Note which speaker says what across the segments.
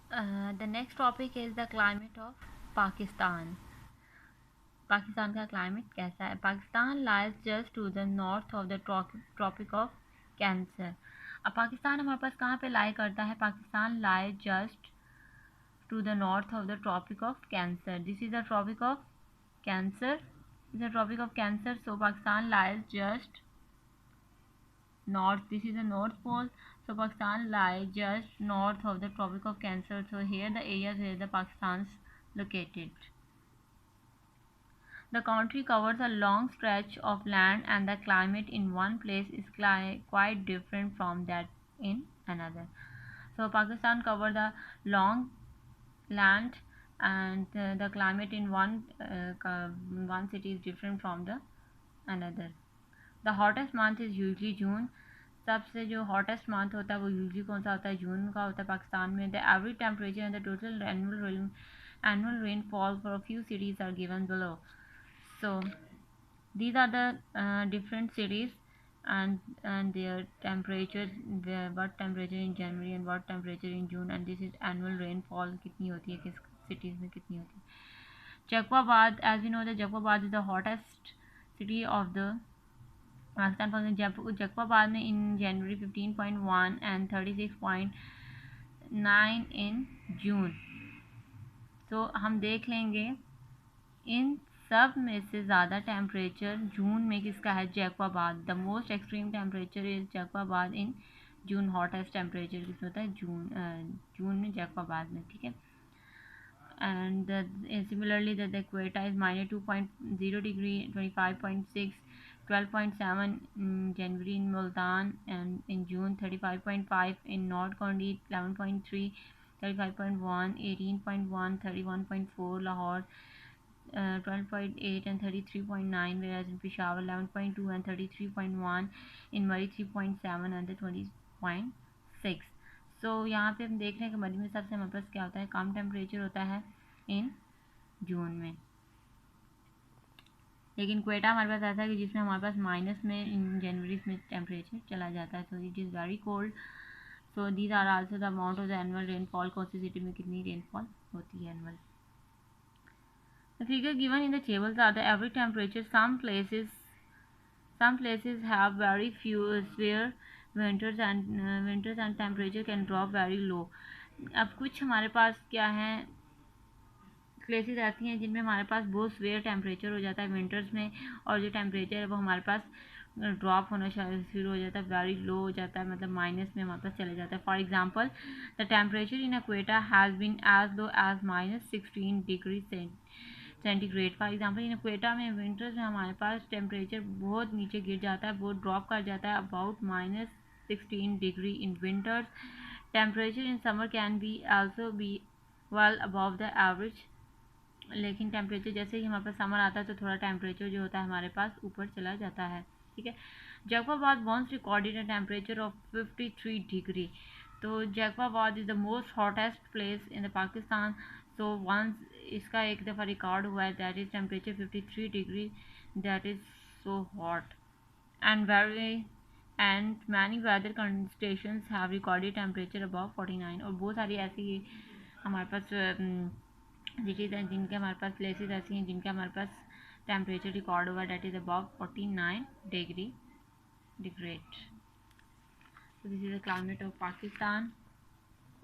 Speaker 1: The next topic is the climate of Pakistan. Pakistan का climate कैसा है? Pakistan lies just to the north of the tropic of cancer. अब पाकिस्तान हमारे पास कहाँ पे लाई करता है? Pakistan lies just to the north of the tropic of cancer. This is the tropic of cancer. Is the tropic of cancer. So Pakistan lies just north. This is the north pole. So Pakistan lies just north of the tropic of cancer. So here the areas where the Pakistan's located. The country covers a long stretch of land and the climate in one place is quite different from that in another. So Pakistan covers the long land and the climate in one city is different from the another. The hottest month is usually June. सबसे जो hottest month होता है वो usually कौन सा होता है? जून का होता है पाकिस्तान में. The average temperature and the total annual rainfall for a few cities are given below. So these are the different cities and their temperature, what temperature in January and what temperature in June, and this is annual rainfall कितनी होती है किस cities में कितनी होती है. Jakwabad, as we know that Jakwabad is the hottest city of the Pakistan. For example, Jakwabad में in January 15.1 and 36.9 in June. तो हम देख लेंगे इन सब में से ज़्यादा टेम्परेचर जून में किसका है? Jacobabad. The most extreme temperature is Jacobabad in June. Hottest temperature किसमें होता है? जून में जैकबाबाद में. ठीक है. and similarly the equator is -2.0 degree, 25.6, 12.7 in January in Multan, and in June 35.5 in North County, 11.3, 35.1, 18.1, 31.4 Lahore, 12.8 and 33.9, whereas in Peshawar 11.2 and 33.1, in Murray 3.7 and the 20.6. सो यहाँ पे हम देख रहे हैं कि मरी में सबसे हमारे पास क्या होता है? कम टेम्परेचर होता है इन जून में. लेकिन क्वेटा हमारे पास ऐसा है कि जिसमें हमारे पास माइनस में इन जनवरी में टेम्परेचर चला जाता है. So it is very cold. So these are also the amount of the annual rainfall. कौन सी सिटी में कितनी रेनफॉल होती है annual. The figure given in the tables are the average temperature. Some places have very few severe winters and temperature can drop very low. अब कुछ हमारे पास क्या है? प्लेसेस ऐसी हैं जिनमें हमारे पास बहुत स्वेयर टेम्परेचर हो जाता है विंटर्स में, और जो टेम्परेचर है वो हमारे पास ड्रॉप होना शुरू हो जाता है, वेरी लो हो जाता है, मतलब माइनस में हमारे पास चले जाता है. For example the temperature in equator has been as low as -16 degree centigrade. For example in equator में विंटर्स में हमारे पास टेम्परेचर बहुत नीचे गिर जाता है, बहुत ड्रॉप कर जाता है, about -16 degree in winters. Temperature in summer can be also be well above the average. लेकिन टेम्परेचर जैसे ही हमारे पास समर आता है तो थोड़ा टेम्परेचर जो होता है हमारे पास ऊपर चला जाता है. ठीक है. Jacobabad once recorded a temperature of 53 degree. तो Jacobabad is the most hottest place in the Pakistan. So once इसका एक दफ़ा रिकॉर्ड हुआ है, that is temperature 53 degree. That is so hot and many weather stations have recorded temperature above 49. और बहुत सारी ऐसी हमारे पास सिटीज़ हैं जिनके हमारे पास प्लेसेस ऐसी हैं जिनके हमारे पास टेम्परेचर रिकॉर्ड हुआ, that is about 49 degree degrade. So this is the climate of Pakistan.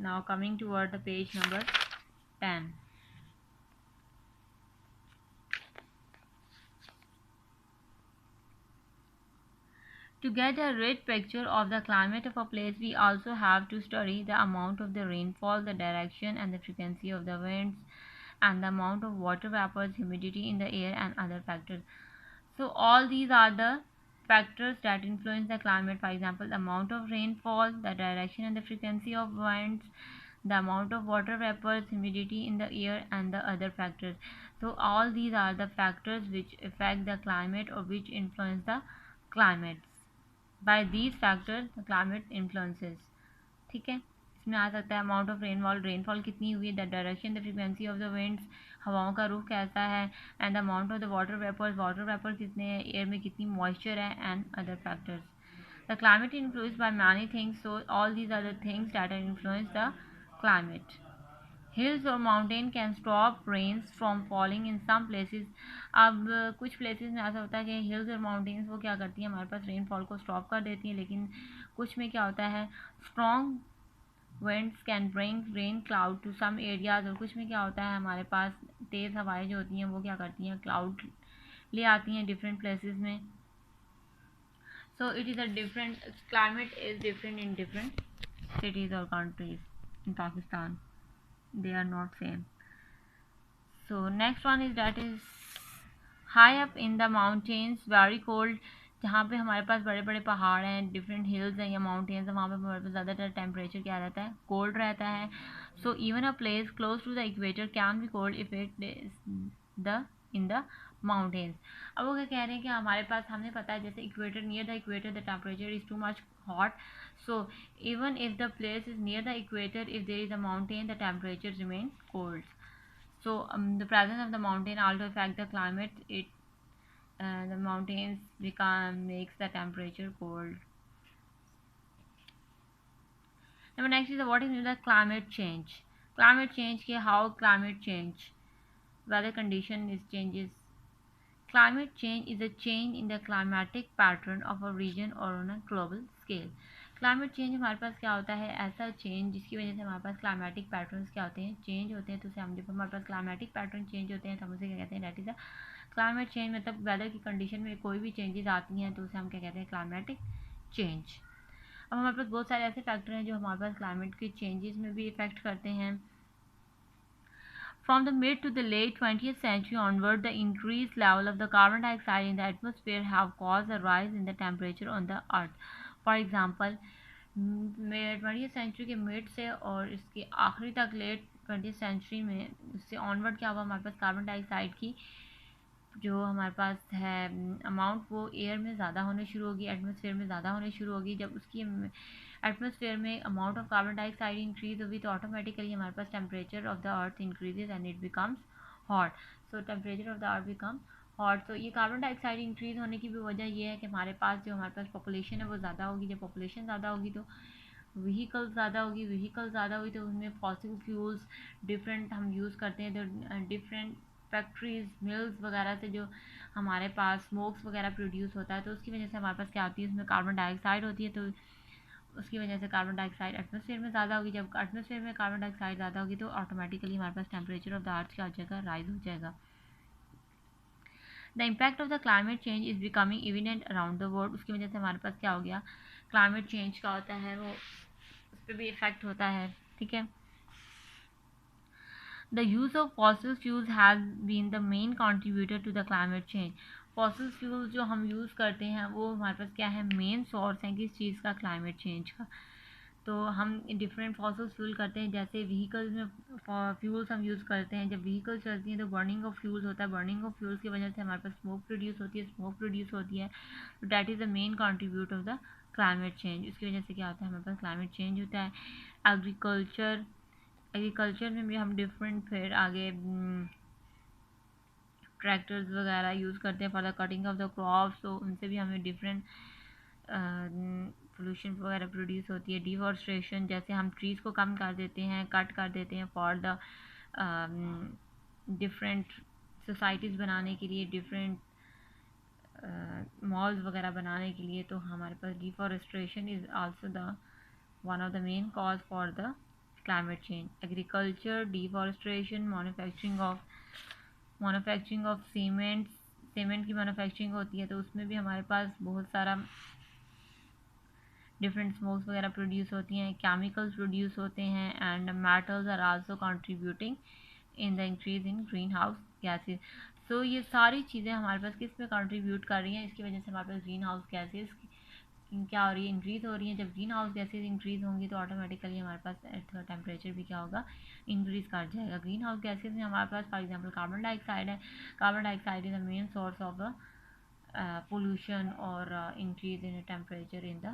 Speaker 1: Now coming toward the page number 10. To get a rich picture of the climate of a place, we also have to study the amount of the rainfall, the direction and the frequency of the winds, and the amount of water vapors, humidity in the air, and other factors. So all these are the factors that influence the climate. For example, the amount of rainfall, the direction and the frequency of winds, the amount of water vapors, humidity in the air, and the other factors. So all these are the factors which affect the climate or which influence the climate. By these factors the climate influences. ठीक है. इसमें आ सकता है amount of rainfall कितनी हुई, the direction the frequency of the winds, हवाओं का रुख कैसा है, and the amount of the water vapour कितने हैं, एयर में कितनी मॉइस्चर है, and other factors. The climate influenced by many things. So all these are the things that are influence the climate. Hills और mountain can stop rains from falling in some places. अब कुछ places में ऐसा होता है कि hills और mountains वो क्या करती हैं, हमारे पास रेनफॉल को स्टॉप कर देती हैं, लेकिन कुछ में क्या होता है, strong winds can bring rain cloud to some areas. और कुछ में क्या होता है, हमारे पास तेज़ हवाएं जो होती हैं वो क्या करती हैं, क्लाउड ले आती हैं डिफरेंट प्लेसेस में। सो it is a different climate is different in different cities or countries in Pakistan. They are not same. So next one is that is high up in the mountains very cold. जहाँ पे हमारे पास बड़े बड़े पहाड़ हैं, different hills हैं या mountains हैं, वहाँ पे हमारे पास ज़्यादातर टेम्परेचर क्या रहता है, कोल्ड रहता है. So even a place close to the equator can be cold if it is the in the mountains. अब वो क्या कह रहे हैं कि हमारे पास, हमें पता है जैसे equator, near the equator the temperature is too much hot. So even if the place is near the equator, if there is a mountain, the temperature remains cold. So the presence of the mountain also affect the climate. The mountains makes the temperature cold. Number next is what is the climate change. Climate change के how climate change, weather condition is changes. Climate change is a change in the climatic pattern of a region or on a global scale. Climate change हमारे पास क्या होता है, ऐसा change जिसकी वजह से हमारे पास क्लाइमेटिक पैटर्न्स क्या होते हैं, चेंज होते हैं. तो उसे हम जब हमारे पास क्लाइमेटिक पैटर्न चेंज होते हैं तो हम उसे क्या कहते हैं, that is a climate change. मतलब वेदर की कंडीशन में कोई भी चेंजेस आती हैं तो उसे हम क्या कहते हैं, क्लाइमेटिक चेंज. अब हमारे पास बहुत सारे ऐसे फैक्टर हैं जो हमारे पास क्लाइमेट के चेंजेस में भी इफेक्ट करते हैं. From the mid to the late 20th century onward, the increased level of the carbon dioxide in the atmosphere have caused a rise in the temperature on the earth. For example, 20th century के mid से और इसके आखिरी तक late 20th century में, इससे onward क्या हुआ, हमारे पास कार्बन डाइऑक्साइड की जो हमारे पास है अमाउंट वो एयर में ज़्यादा होने शुरू होगी, एटमॉस्फेयर में ज़्यादा होने शुरू होगी. जब उसकी एटमॉस्फेयर में amount of carbon dioxide increase होगी तो ऑटोमेटिकली हमारे पास temperature of the earth increases and it becomes hot. So temperature of the earth become hot. तो ये कार्बन डाइऑक्साइड इंक्रीज होने की भी वजह ये है कि हमारे पास पॉपुलेशन है वो ज़्यादा होगी. जब पॉपुलेशन ज़्यादा होगी तो व्हीकल ज़्यादा होगी तो उसमें फॉसिल फ्यूल्स डिफरेंट हम यूज़ करते हैं. तो डिफरेंट फैक्ट्रीज, मिल्स वगैरह से जो हमारे पास स्मोक्स वगैरह प्रोड्यूस होता है तो उसकी वजह से हमारे पास क्या होती है, उसमें कार्बन डाइऑक्साइड होती है. तो उसकी वजह से कार्बन डाइऑक्साइड एटमॉस्फेयर में ज़्यादा होगी. जब एटमॉस्फेयर में कार्बन डाइऑक्साइड ज़्यादा होगी तो ऑटोमेटिकली हमारे पास टेम्परेचर ऑफ द अर्थ क्या हो जाएगा, राइज हो जाएगा. The impact of the climate change is becoming evident around the world. उसकी वजह से हमारे पास क्या हो गया, क्लाइमेट चेंज का होता है वो उस पर भी इफेक्ट होता है. ठीक है. The use of fossil fuels has been the main contributor to the climate change. Fossil fuels जो हम यूज़ करते हैं वो हमारे पास क्या है, मेन सोर्स है किस चीज़ का, क्लाइमेट चेंज का. तो हम डिफरेंट फॉसिल फ्यूल करते हैं, जैसे व्हीकल्स में फ्यूल्स हम यूज़ करते हैं. जब व्हीकल्स चलती हैं तो बर्निंग ऑफ फ्यूल्स होता है. बर्निंग ऑफ फ्यूल्स की वजह से हमारे पास स्मोक प्रोड्यूस होती है. तो that is the main contribute of the climate change. उसकी वजह से क्या होता है, हमारे पास क्लाइमेट चेंज होता है. एग्रीकल्चर में भी हम डिफरेंट फिर आगे ट्रैक्टर्स वगैरह यूज़ करते हैं for the cutting of the crops. तो उनसे भी हमें डिफरेंट पोल्यूशन वगैरह प्रोड्यूस होती है. डिफॉरेस्टेशन, जैसे हम ट्रीज़ को कम कर देते हैं, कट कर देते हैं फॉर द डिफरेंट सोसाइटीज़ बनाने के लिए, डिफरेंट मॉल्स वगैरह बनाने के लिए. तो हमारे पास deforestation is also the one of the main cause for the climate change. Agriculture, deforestation, manufacturing of cement की मैन्युफैक्चरिंग होती है. तो उसमें भी हमारे पास बहुत सारा डिफरेंट स्मोक्स वगैरह प्रोड्यूस होती हैं, केमिकल्स प्रोड्यूस होते हैं and metals are also contributing in the increase in green house gases. So ये सारी चीज़ें हमारे पास किस में कंट्रीब्यूट कर रही हैं, इसकी वजह से हमारे पास ग्रीन हाउस गैसेज क्या हो रही है, इंक्रीज़ हो रही हैं. जब ग्रीन हाउस गैसेज इंक्रीज़ होंगी तो ऑटोमेटिकली हमारे पास अर्थ का टेम्परेचर भी क्या होगा, इंक्रीज़ कर जाएगा. ग्रीन हाउस गैसेज में हमारे पास फॉर एग्जांपल कार्बन डाइऑक्साइड है. Carbon dioxide is the main source of the pollution or increase in the temperature in the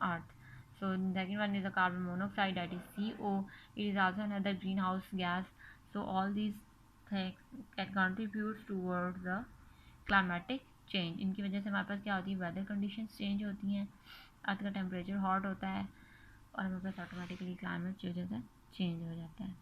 Speaker 1: earth. So the second one is the carbon monoxide, that is CO. It is also another greenhouse gas. So all these things can contribute towards the climatic change. इनकी वजह से हमारे पास क्या होती है, weather conditions change होती हैं, अर्थ का टेम्परेचर हॉट होता है और हमारे पास ऑटोमेटिकली क्लाइमेट जो है चेंज हो जाता है.